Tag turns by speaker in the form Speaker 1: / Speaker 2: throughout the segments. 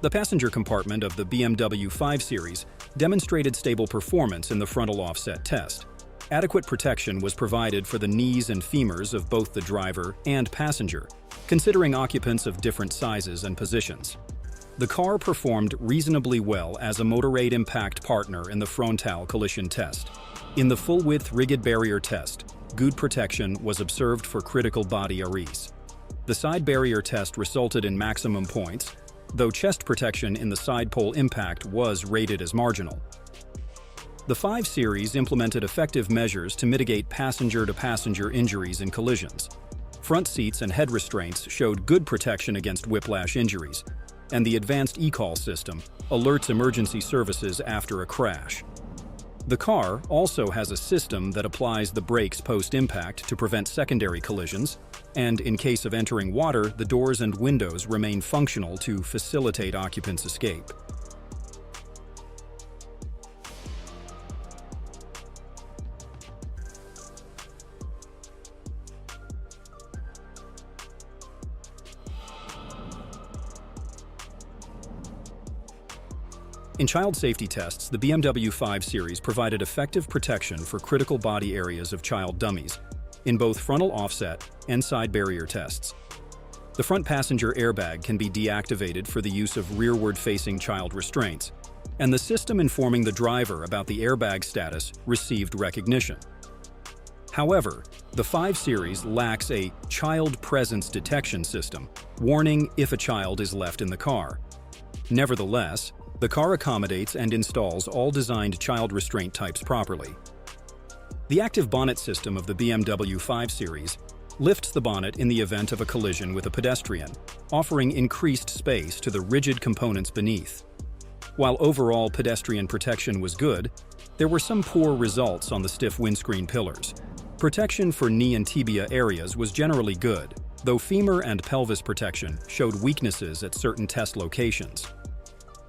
Speaker 1: The passenger compartment of the BMW 5 Series demonstrated stable performance in the frontal offset test. Adequate protection was provided for the knees and femurs of both the driver and passenger, considering occupants of different sizes and positions. The car performed reasonably well as a motor-aid impact partner in the frontal collision test. In the full-width rigid barrier test, good protection was observed for critical body areas. The side barrier test resulted in maximum points, though chest protection in the side pole impact was rated as marginal. The 5 Series implemented effective measures to mitigate passenger-to-passenger injuries in collisions. Front seats and head restraints showed good protection against whiplash injuries, and the advanced e-call system alerts emergency services after a crash. The car also has a system that applies the brakes post-impact to prevent secondary collisions, and in case of entering water, the doors and windows remain functional to facilitate occupants' escape. In child safety tests, the BMW 5 Series provided effective protection for critical body areas of child dummies in both frontal offset and side barrier tests. The front passenger airbag can be deactivated for the use of rearward-facing child restraints, and the system informing the driver about the airbag status received recognition. However, the 5 Series lacks a child presence detection system, warning if a child is left in the car. Nevertheless, the car accommodates and installs all designed child restraint types properly. The active bonnet system of the BMW 5 Series lifts the bonnet in the event of a collision with a pedestrian, offering increased space to the rigid components beneath. While overall pedestrian protection was good, there were some poor results on the stiff windscreen pillars. Protection for knee and tibia areas was generally good, though femur and pelvis protection showed weaknesses at certain test locations.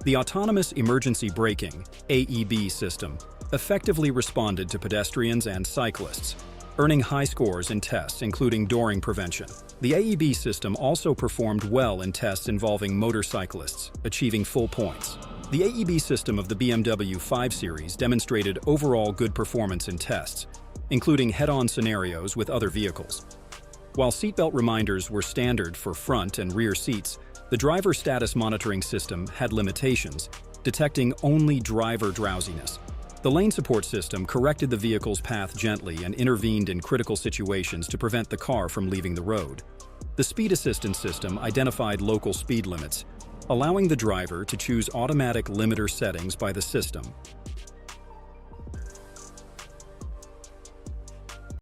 Speaker 1: The Autonomous Emergency Braking (AEB) system effectively responded to pedestrians and cyclists, earning high scores in tests including dooring prevention. The AEB system also performed well in tests involving motorcyclists, achieving full points. The AEB system of the BMW 5 Series demonstrated overall good performance in tests, including head-on scenarios with other vehicles. While seatbelt reminders were standard for front and rear seats, the driver status monitoring system had limitations, detecting only driver drowsiness. The lane support system corrected the vehicle's path gently and intervened in critical situations to prevent the car from leaving the road. The speed assistance system identified local speed limits, allowing the driver to choose automatic limiter settings by the system.